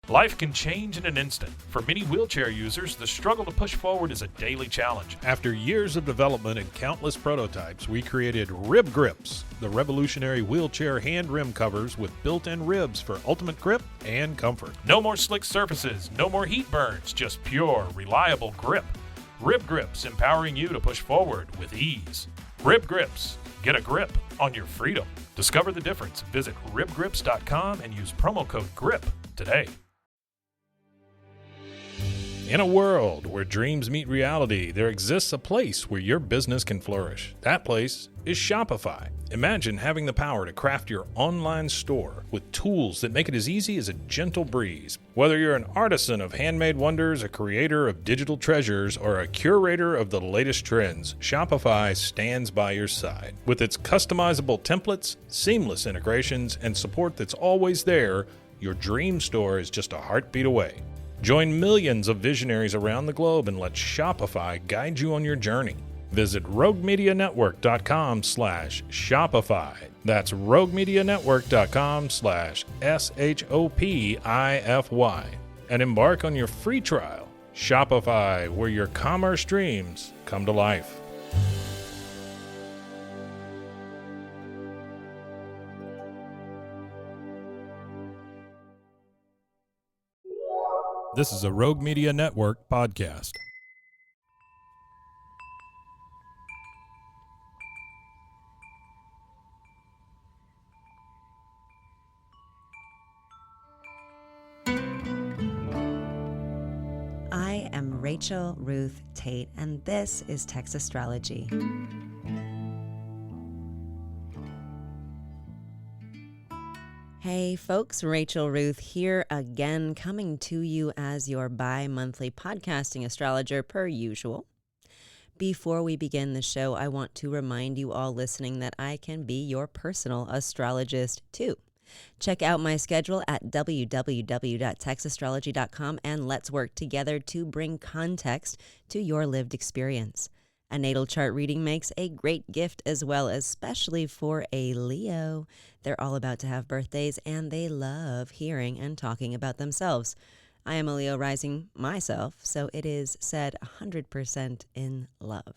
Life can change in an instant. For many wheelchair users, the struggle to push forward is a daily challenge. After years of development and countless prototypes, we created Rib Grips, the revolutionary wheelchair hand rim covers with built-in ribs for ultimate grip and comfort. No more slick surfaces, no more heat burns, just pure, reliable grip. Rib Grips, empowering you to push forward with ease. Rib Grips, get a grip on your freedom. Discover the difference. Visit ribgrips.com and use promo code GRIP today. In a world where dreams meet reality, there exists a place where your business can flourish. That place is Shopify. Imagine having the power to craft your online store with tools that make it as easy as a gentle breeze. Whether you're an artisan of handmade wonders, a creator of digital treasures, or a curator of the latest trends, Shopify stands by your side. With its customizable templates, seamless integrations, and support that's always there, your dream store is just a heartbeat away. Join millions of visionaries around the globe and let Shopify guide you on your journey. Visit roguemedianetwork.com/Shopify. That's roguemedianetwork.com/SHOPIFY. And embark on your free trial. Shopify, where your commerce dreams come to life. This is a Rogue Media Network podcast. I am Rachel Ruth Tate, and this is Text Astrology. Hey folks, Rachel Ruth here again, coming to you as your bi-monthly podcasting astrologer per usual. Before we begin the show, I want to remind you all listening that I can be your personal astrologist too. Check out my schedule at www.textastrology.com and let's work together to bring context to your lived experience. A natal chart reading makes a great gift as well, especially for a Leo. They're all about to have birthdays and they love hearing and talking about themselves. I am a Leo rising myself, so it is said 100% in love.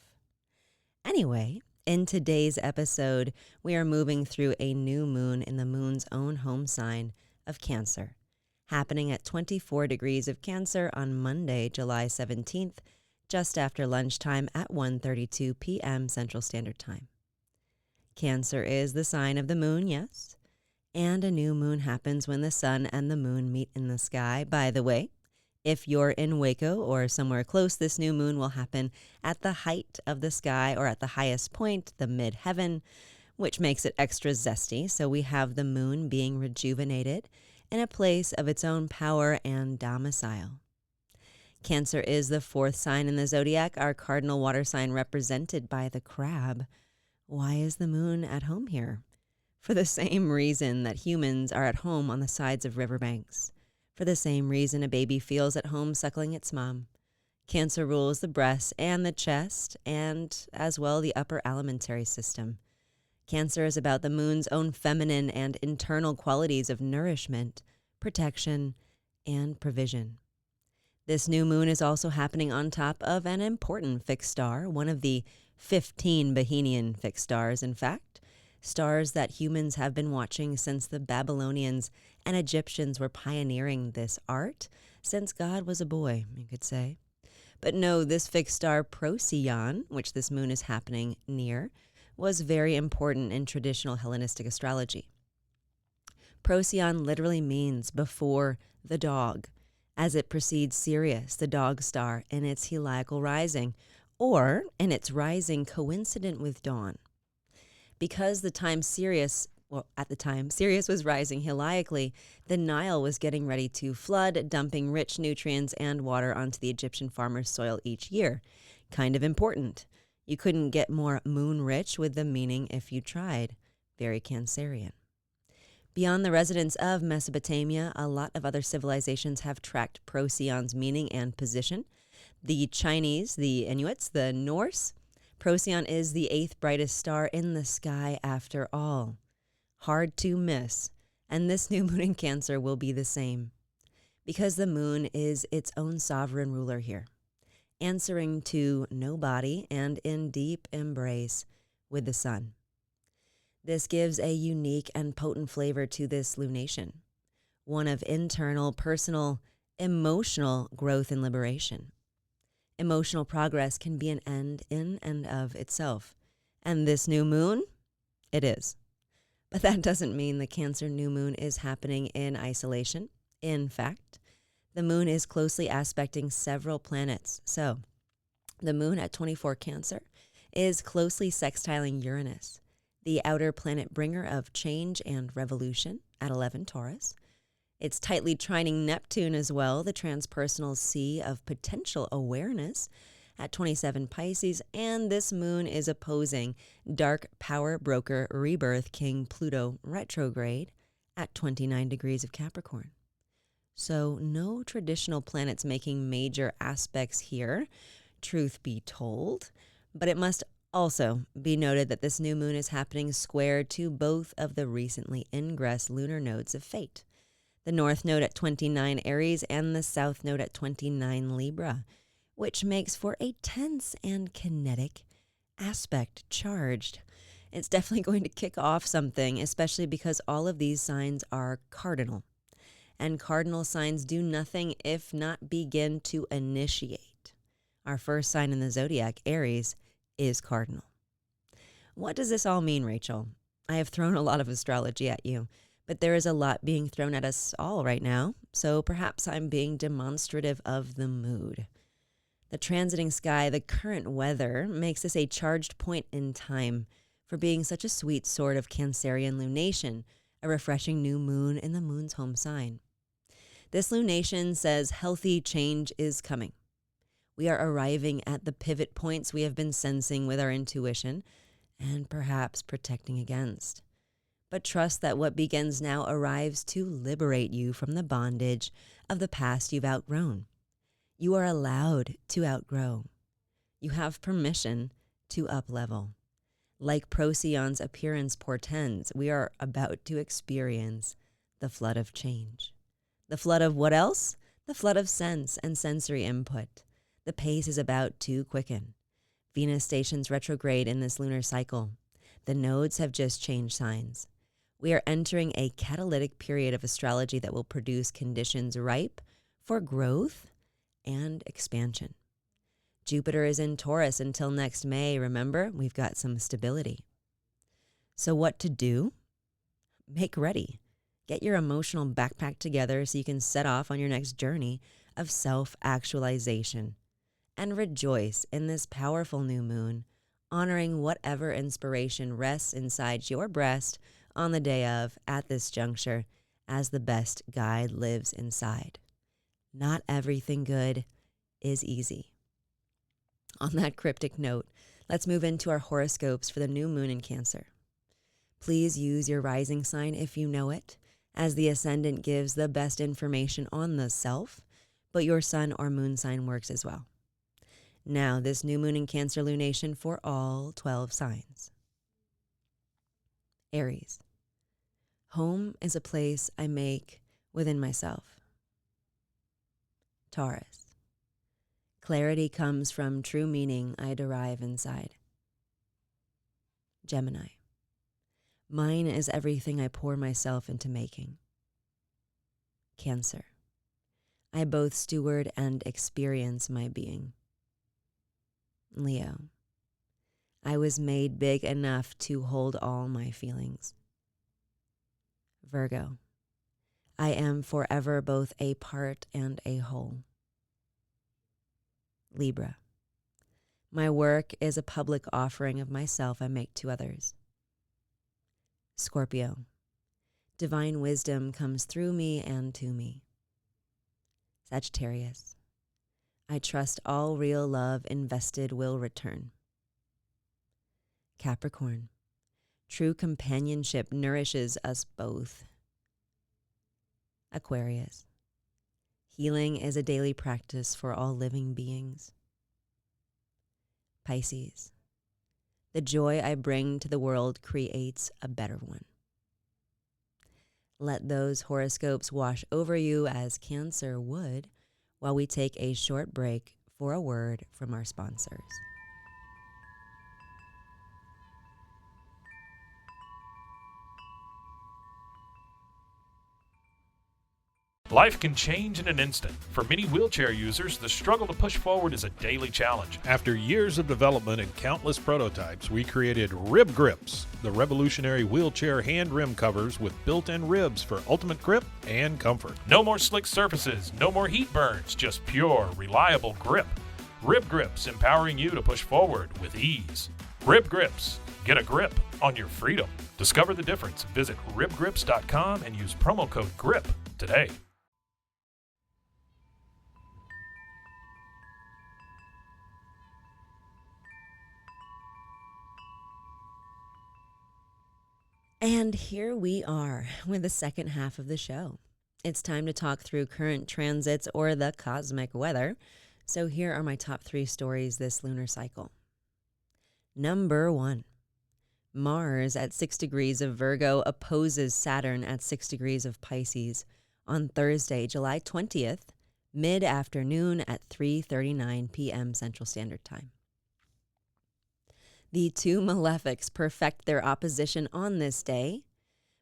Anyway, in today's episode, we are moving through a new moon in the moon's own home sign of Cancer, happening at 24 degrees of Cancer on Monday, July 17th, just after lunchtime at 1:32 p.m. Central Standard Time. Cancer is the sign of the moon, yes, and a new moon happens when the sun and the moon meet in the sky. By the way, if you're in Waco or somewhere close, this new moon will happen at the height of the sky or at the highest point, the mid-heaven, which makes it extra zesty. So we have the moon being rejuvenated in a place of its own power and domicile. Cancer is the fourth sign in the zodiac, our cardinal water sign represented by the crab. Why is the moon at home here? For the same reason that humans are at home on the sides of riverbanks. For the same reason a baby feels at home suckling its mom. Cancer rules the breast and the chest, and as well the upper alimentary system. Cancer is about the moon's own feminine and internal qualities of nourishment, protection, and provision. This new moon is also happening on top of an important fixed star, one of the 15 Bohemian fixed stars, in fact, stars that humans have been watching since the Babylonians and Egyptians were pioneering this art, since God was a boy, you could say. But no, this fixed star Procyon, which this moon is happening near, was very important in traditional Hellenistic astrology. Procyon literally means before the dog, as it precedes Sirius, the dog star, in its heliacal rising, or in its rising coincident with dawn. Because at the time Sirius was rising heliacally, the Nile was getting ready to flood, dumping rich nutrients and water onto the Egyptian farmers' soil each year. Kind of important. You couldn't get more moon-rich with the meaning if you tried. Very Cancerian. Beyond the residents of Mesopotamia, a lot of other civilizations have tracked Procyon's meaning and position. The Chinese, the Inuits, the Norse, Procyon is the 8th brightest star in the sky after all. Hard to miss, and this new moon in Cancer will be the same. because the moon is its own sovereign ruler here, answering to no body and in deep embrace with the sun. This gives a unique and potent flavor to this lunation, one of internal, personal, emotional growth and liberation. Emotional progress can be an end in and of itself. And this new moon, it is. But that doesn't mean the Cancer new moon is happening in isolation. In fact, the moon is closely aspecting several planets. So, the moon at 24 Cancer is closely sextiling Uranus, the outer planet bringer of change and revolution, at 11 Taurus. It's tightly trining Neptune as well, the transpersonal sea of potential awareness, at 27 Pisces. And this moon is opposing dark power broker rebirth king Pluto retrograde at 29 degrees of Capricorn. So no traditional planets making major aspects here, truth be told. But it must also be noted that this new moon is happening square to both of the recently ingress lunar nodes of fate. The north node at 29 Aries and the south node at 29 Libra, which makes for a tense and kinetic aspect, charged. It's definitely going to kick off something, especially because all of these signs are cardinal. And cardinal signs do nothing if not begin to initiate. Our first sign in the zodiac, Aries, is cardinal. What does this all mean, Rachel? I have thrown a lot of astrology at you, but there is a lot being thrown at us all right now, so perhaps I'm being demonstrative of the mood. The transiting sky, the current weather, makes this a charged point in time for being such a sweet sort of Cancerian lunation, a refreshing new moon in the moon's home sign. This lunation says healthy change is coming. We are arriving at the pivot points we have been sensing with our intuition and perhaps protecting against. But trust that what begins now arrives to liberate you from the bondage of the past you've outgrown. You are allowed to outgrow. You have permission to uplevel. Like Procyon's appearance portends, we are about to experience the flood of change. The flood of what else? The flood of sense and sensory input. The pace is about to quicken. Venus stations retrograde in this lunar cycle. The nodes have just changed signs. We are entering a catalytic period of astrology that will produce conditions ripe for growth and expansion. Jupiter is in Taurus until next May. Remember, we've got some stability. So what to do? Make ready. Get your emotional backpack together so you can set off on your next journey of self-actualization. And rejoice in this powerful new moon, honoring whatever inspiration rests inside your breast on the day of, at this juncture, as the best guide lives inside. Not everything good is easy. On that cryptic note, let's move into our horoscopes for the new moon in Cancer. Please use your rising sign if you know it, as the ascendant gives the best information on the self, but your sun or moon sign works as well. Now, this new moon in Cancer lunation for all 12 signs. Aries. Home is a place I make within myself. Taurus. Clarity comes from true meaning I derive inside. Gemini. Mine is everything I pour myself into making. Cancer. I both steward and experience my being. Leo. I was made big enough to hold all my feelings. Virgo. I am forever both a part and a whole. Libra. My work is a public offering of myself I make to others. Scorpio. Divine wisdom comes through me and to me. Sagittarius. I trust all real love invested will return. Capricorn. True companionship nourishes us both. Aquarius. Healing is a daily practice for all living beings. Pisces. The joy I bring to the world creates a better one. Let those horoscopes wash over you as Cancer would while we take a short break for a word from our sponsors. Life can change in an instant. For many wheelchair users, the struggle to push forward is a daily challenge. After years of development and countless prototypes, we created Rib Grips, the revolutionary wheelchair hand rim covers with built-in ribs for ultimate grip and comfort. No more slick surfaces, no more heat burns, just pure, reliable grip. Rib Grips, empowering you to push forward with ease. Rib Grips, get a grip on your freedom. Discover the difference. Visit ribgrips.com and use promo code GRIP today. And here we are with the second half of the show. It's time to talk through current transits or the cosmic weather. So here are my top 3 stories this lunar cycle. Number 1, Mars at 6 degrees of Virgo opposes Saturn at 6 degrees of Pisces on Thursday, July 20th, mid-afternoon at 3:39 p.m. Central Standard Time. The two malefics perfect their opposition on this day,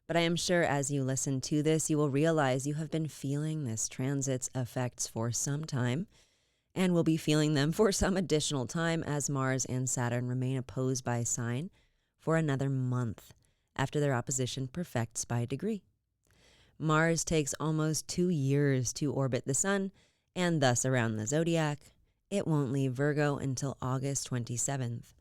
but I am sure as you listen to this, you will realize you have been feeling this transit's effects for some time and will be feeling them for some additional time as Mars and Saturn remain opposed by sign for another month after their opposition perfects by degree. Mars takes almost 2 years to orbit the Sun and thus around the zodiac. It won't leave Virgo until August 27th.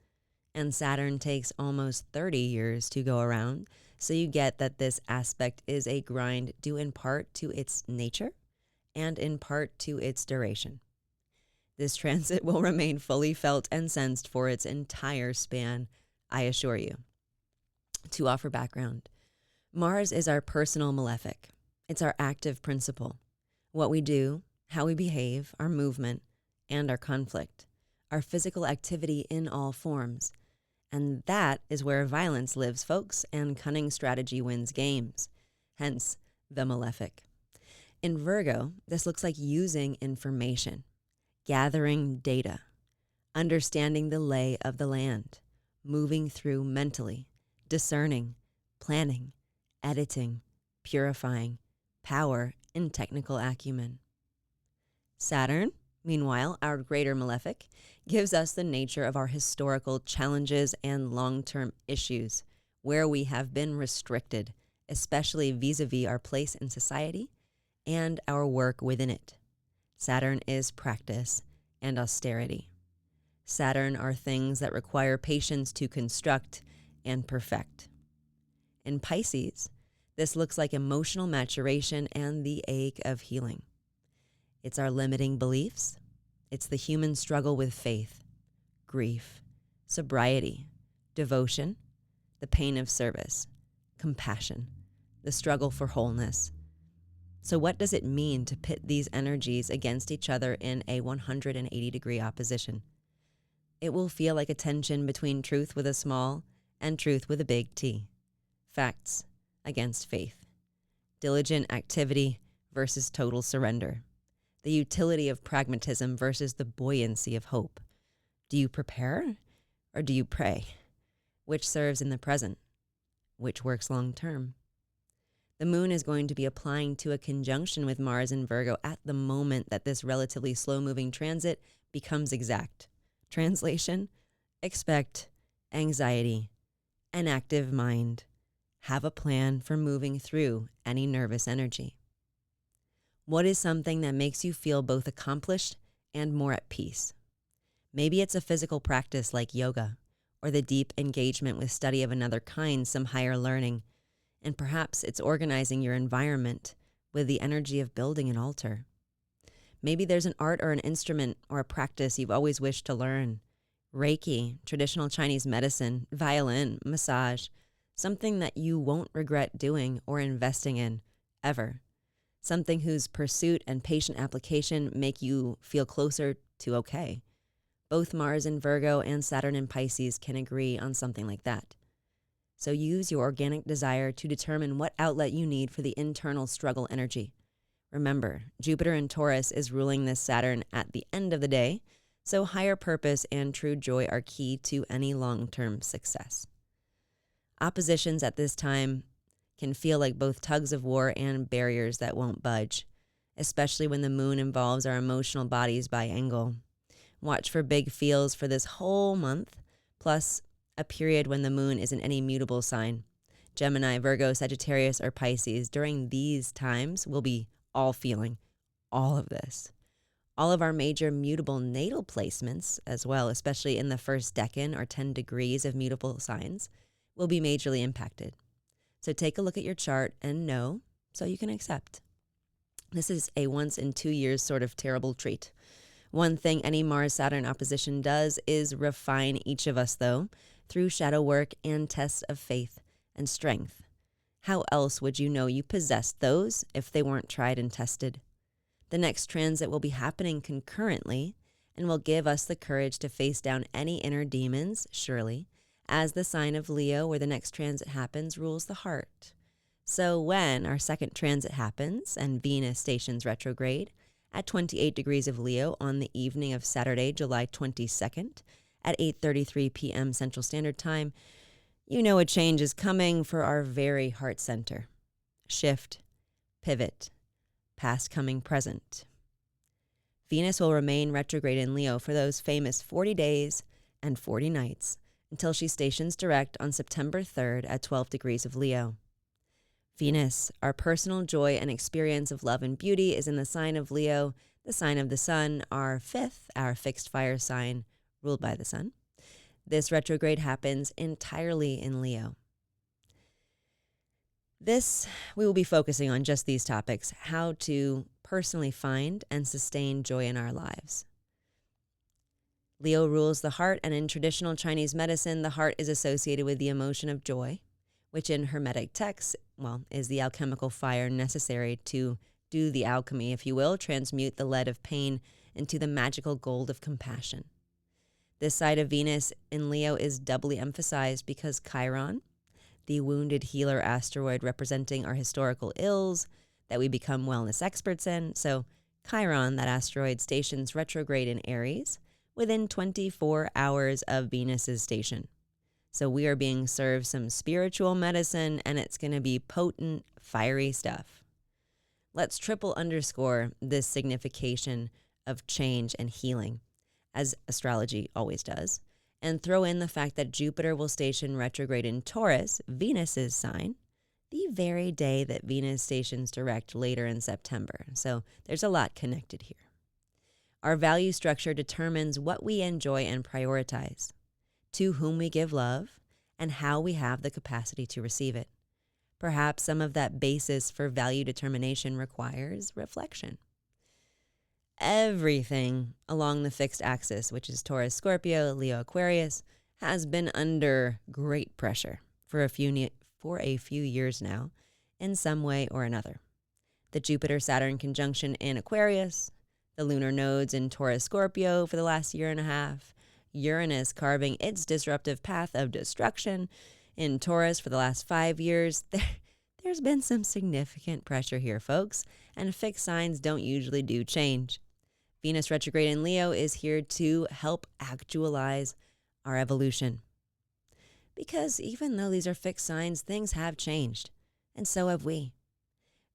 And Saturn takes almost 30 years to go around, so you get that this aspect is a grind due in part to its nature and in part to its duration. This transit will remain fully felt and sensed for its entire span, I assure you. To offer background, Mars is our personal malefic. It's our active principle. What we do, how we behave, our movement, and our conflict, our physical activity in all forms. And that is where violence lives, folks, and cunning strategy wins games, hence the malefic. In Virgo, this looks like using information, gathering data, understanding the lay of the land, moving through mentally, discerning, planning, editing, purifying, power, and technical acumen. Saturn, meanwhile, our greater malefic, gives us the nature of our historical challenges and long-term issues where we have been restricted, especially vis-a-vis our place in society and our work within it. Saturn is practice and austerity. Saturn are things that require patience to construct and perfect. In Pisces, this looks like emotional maturation and the ache of healing. It's our limiting beliefs. It's the human struggle with faith, grief, sobriety, devotion, the pain of service, compassion, the struggle for wholeness. So what does it mean to pit these energies against each other in a 180-degree opposition? It will feel like a tension between truth with a small and truth with a big T. Facts against faith. Diligent activity versus total surrender. The utility of pragmatism versus the buoyancy of hope. Do you prepare or do you pray? Which serves in the present? Which works long term? The moon is going to be applying to a conjunction with Mars in Virgo at the moment that this relatively slow-moving transit becomes exact. Translation: expect anxiety, an active mind. Have a plan for moving through any nervous energy. What is something that makes you feel both accomplished and more at peace? Maybe it's a physical practice like yoga, or the deep engagement with study of another kind, some higher learning. And perhaps it's organizing your environment with the energy of building an altar. Maybe there's an art or an instrument or a practice you've always wished to learn. Reiki, traditional Chinese medicine, violin, massage, something that you won't regret doing or investing in, ever. Something whose pursuit and patient application make you feel closer to okay. Both Mars in Virgo and Saturn in Pisces can agree on something like that. So use your organic desire to determine what outlet you need for the internal struggle energy. Remember, Jupiter in Taurus is ruling this Saturn at the end of the day, so higher purpose and true joy are key to any long-term success. Oppositions at this time can feel like both tugs of war and barriers that won't budge, especially when the moon involves our emotional bodies by angle. Watch for big feels for this whole month, plus a period when the moon is in any mutable sign. Gemini, Virgo, Sagittarius, or Pisces during these times will be all feeling all of this. All of our major mutable natal placements as well, especially in the first decan or 10 degrees of mutable signs, will be majorly impacted. So take a look at your chart and know so you can accept. This is a once in 2 years sort of terrible treat. One thing any Mars-Saturn opposition does is refine each of us, though, through shadow work and tests of faith and strength. How else would you know you possessed those if they weren't tried and tested? The next transit will be happening concurrently and will give us the courage to face down any inner demons, surely, as the sign of Leo, where the next transit happens, rules the heart. So when our second transit happens and Venus stations retrograde at 28 degrees of Leo on the evening of Saturday, July 22nd at 8:33 p.m. Central Standard Time, you know a change is coming for our very heart center. Shift, pivot, past coming present. Venus will remain retrograde in Leo for those famous 40 days and 40 nights until she stations direct on September 3rd at 12 degrees of Leo. Venus, our personal joy and experience of love and beauty, is in the sign of Leo, the sign of the sun, our fifth, our fixed fire sign, ruled by the sun. This retrograde happens entirely in Leo. We will be focusing on just these topics, how to personally find and sustain joy in our lives. Leo rules the heart, and in traditional Chinese medicine, the heart is associated with the emotion of joy, which in Hermetic texts, is the alchemical fire necessary to do the alchemy, if you will, transmute the lead of pain into the magical gold of compassion. This side of Venus in Leo is doubly emphasized because Chiron, the wounded healer asteroid representing our historical ills that we become wellness experts in. So Chiron, that asteroid, stations retrograde in Aries within 24 hours of Venus's station. So we are being served some spiritual medicine, and it's going to be potent, fiery stuff. Let's triple underscore this signification of change and healing, as astrology always does, and throw in the fact that Jupiter will station retrograde in Taurus, Venus's sign, the very day that Venus stations direct later in September. So there's a lot connected here. Our value structure determines what we enjoy and prioritize, to whom we give love, and how we have the capacity to receive it. Perhaps some of that basis for value determination requires reflection. Everything along the fixed axis, which is Taurus, Scorpio, Leo, Aquarius, has been under great pressure for a few years now, in some way or another. The Jupiter-Saturn conjunction in Aquarius, the lunar nodes in Taurus, Scorpio for the last year and a half, Uranus carving its disruptive path of destruction in Taurus for the last 5 years. There's been some significant pressure here, folks, and fixed signs don't usually do change. Venus retrograde in Leo is here to help actualize our evolution. Because even though these are fixed signs, things have changed, and so have we.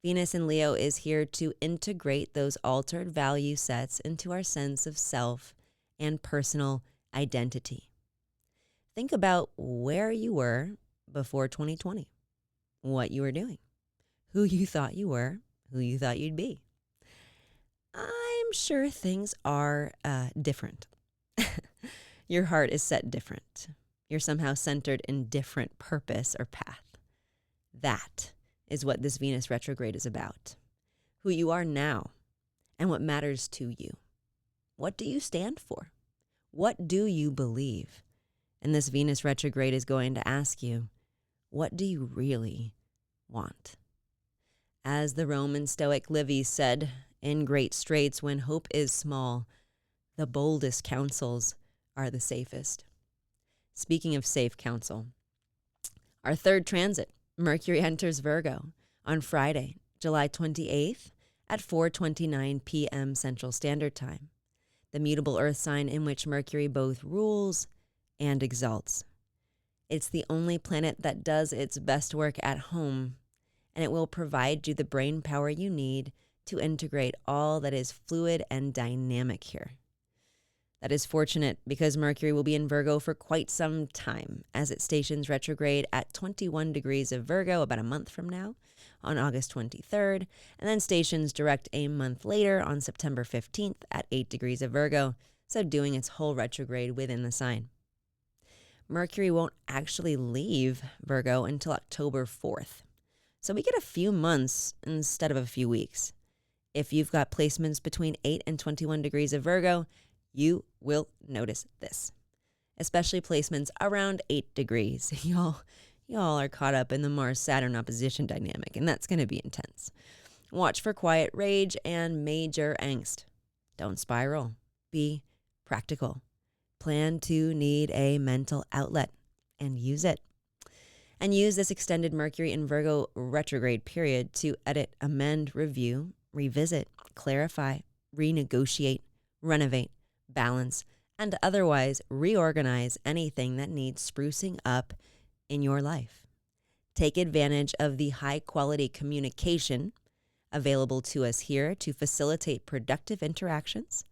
Venus in Leo is here to integrate those altered value sets into our sense of self and personal identity. Think about where you were before 2020, what you were doing, who you thought you were, who you thought you'd be. I'm sure things are different. Your heart is set different. You're somehow centered in different purpose or path. That is what this Venus retrograde is about. Who you are now and what matters to you. What do you stand for? What do you believe? And this Venus retrograde is going to ask you, what do you really want? As the Roman Stoic Livy said, in great straits when hope is small, the boldest counsels are the safest. Speaking of safe counsel, Our third transit, Mercury enters Virgo on Friday, July 28th at 4:29 p.m. Central Standard Time, the mutable earth sign in which Mercury both rules and exalts. It's the only planet that does its best work at home, and it will provide you the brain power you need to integrate all that is fluid and dynamic here. That is fortunate because Mercury will be in Virgo for quite some time as it stations retrograde at 21 degrees of Virgo about a month from now on August 23rd, and then stations direct a month later on September 15th at 8 degrees of Virgo, so doing its whole retrograde within the sign. Mercury won't actually leave Virgo until October 4th, so we get a few months instead of a few weeks. If you've got placements between 8 and 21 degrees of Virgo, you will notice this, especially placements around 8 degrees. Y'all are caught up in the Mars-Saturn opposition dynamic, and that's going to be intense. Watch for quiet rage and major angst. Don't spiral. Be practical. Plan to need a mental outlet and use it. And use this extended Mercury in Virgo retrograde period to edit, amend, review, revisit, clarify, renegotiate, renovate, balance, and otherwise reorganize anything that needs sprucing up in your life. Take advantage of the high-quality communication available to us here to facilitate productive interactions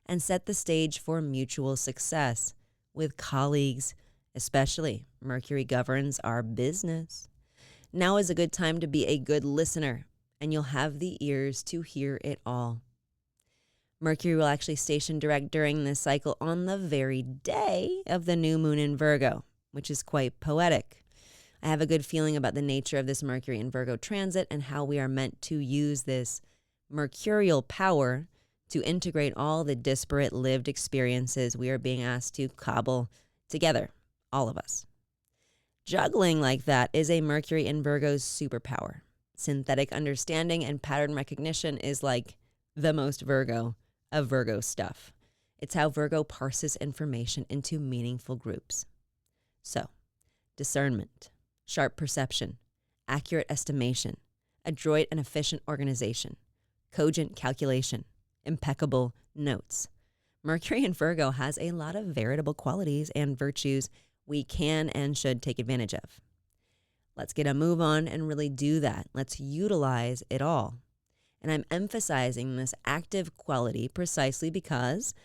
and set the stage for mutual success with colleagues, especially Mercury governs our business. Now is a good time to be a good listener, and you'll have the ears to hear it all. Mercury will actually station direct during this cycle on the very day of the new moon in Virgo, which is quite poetic. I have a good feeling about the nature of this Mercury in Virgo transit and how we are meant to use this mercurial power to integrate all the disparate lived experiences we are being asked to cobble together, all of us. Juggling like that is a Mercury in Virgo's superpower. Synthetic understanding and pattern recognition is like the most Virgo of Virgo stuff. It's how Virgo parses information into meaningful groups. So, discernment, sharp perception, accurate estimation, adroit and efficient organization, cogent calculation, impeccable notes. Mercury in Virgo has a lot of veritable qualities and virtues we can and should take advantage of. Let's get a move on and really do that. Let's utilize it all. And I'm emphasizing this active quality precisely because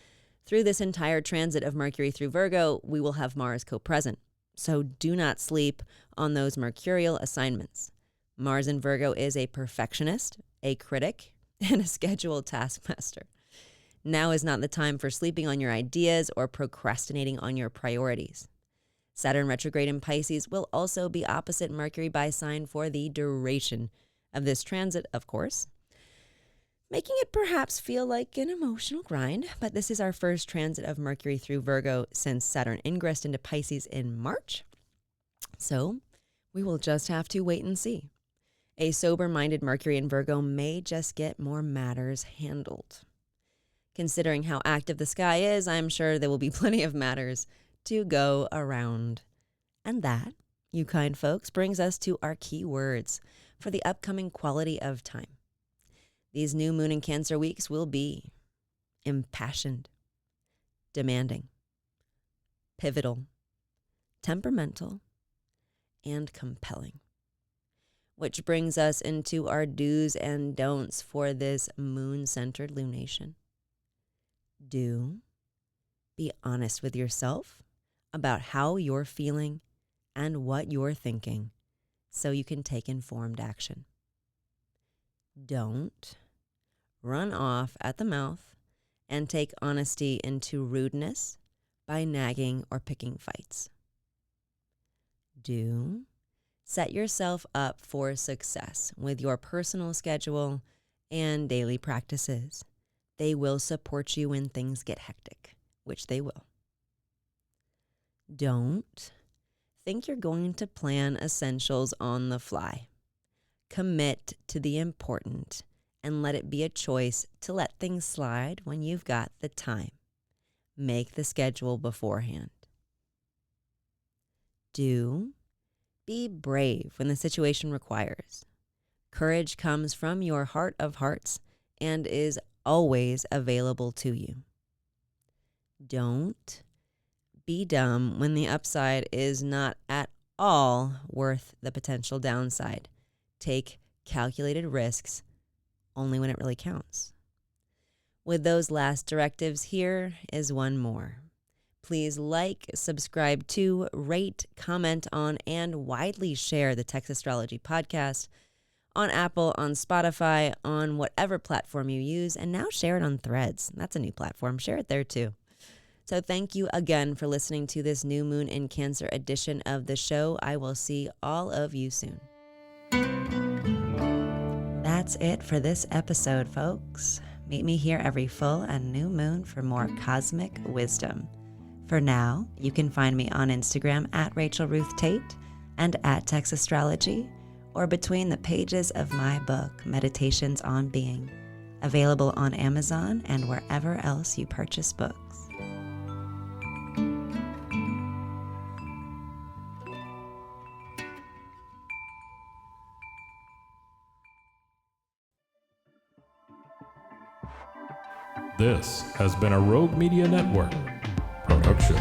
through this entire transit of Mercury through Virgo, we will have Mars co-present. So do not sleep on those mercurial assignments. Mars in Virgo is a perfectionist, a critic, and a scheduled taskmaster. Now is not the time for sleeping on your ideas or procrastinating on your priorities. Saturn retrograde in Pisces will also be opposite Mercury by sign for the duration of this transit, of course, making it perhaps feel like an emotional grind, but this is our first transit of Mercury through Virgo since Saturn ingressed into Pisces in March. So we will just have to wait and see. A sober-minded Mercury in Virgo may just get more matters handled. Considering how active the sky is, I'm sure there will be plenty of matters to go around. And that, you kind folks, brings us to our key words for the upcoming quality of time. These new moon and Cancer weeks will be impassioned, demanding, pivotal, temperamental, and compelling. Which brings us into our do's and don'ts for this moon-centered lunation. Do be honest with yourself about how you're feeling and what you're thinking so you can take informed action. Don't run off at the mouth and take honesty into rudeness by nagging or picking fights. Do set yourself up for success with your personal schedule and daily practices. They will support you when things get hectic, which they will. Don't think you're going to plan essentials on the fly. Commit to the important and let it be a choice to let things slide when you've got the time. Make the schedule beforehand. Do Be brave when the situation requires. Courage comes from your heart of hearts and is always available to you. Don't be dumb when the upside is not at all worth the potential downside. Take calculated risks only when it really counts. With those last directives, here is one more. Please like, subscribe to, rate, comment on, and widely share the Text Astrology podcast on Apple, on Spotify, on whatever platform you use, and now share it on Threads. That's a new platform. Share it there too. So thank you again for listening to this New Moon in Cancer edition of the show. I will see all of you soon. That's it for this episode, folks. Meet me here every full and new moon for more cosmic wisdom. For now, you can find me on Instagram at Rachel Ruth Tate and at Text Astrology, or between the pages of my book, Meditations on Being, available on Amazon and wherever else you purchase books. This has been a Rogue Media Network production.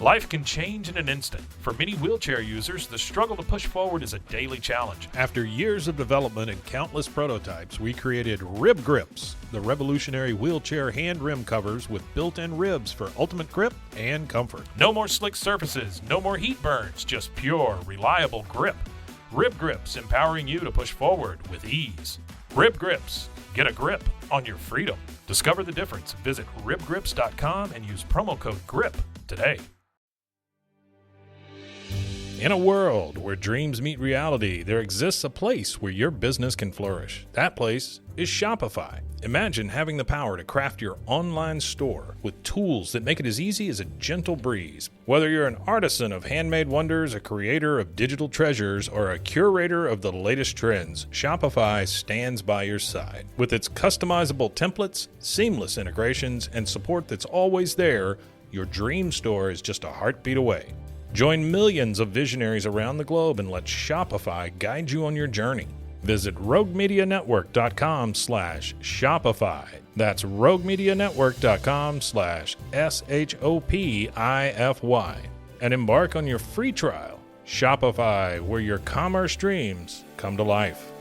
Life can change in an instant. For many wheelchair users, the struggle to push forward is a daily challenge. After years of development and countless prototypes, we created Rib Grips, the revolutionary wheelchair hand rim covers with built-in ribs for ultimate grip and comfort. No more slick surfaces, no more heat burns, just pure, reliable grip. Rib Grips, empowering you to push forward with ease. Rib Grips, get a grip on your freedom. Discover the difference. Visit ribgrips.com and use promo code GRIP today. In a world where dreams meet reality, there exists a place where your business can flourish. That place is Shopify. Imagine having the power to craft your online store with tools that make it as easy as a gentle breeze. Whether you're an artisan of handmade wonders, a creator of digital treasures, or a curator of the latest trends, Shopify stands by your side. With its customizable templates, seamless integrations, and support that's always there, your dream store is just a heartbeat away. Join millions of visionaries around the globe and let Shopify guide you on your journey. Visit roguemedianetwork.com/Shopify. That's roguemedianetwork.com/SHOPIFY. And embark on your free trial. Shopify, where your commerce dreams come to life.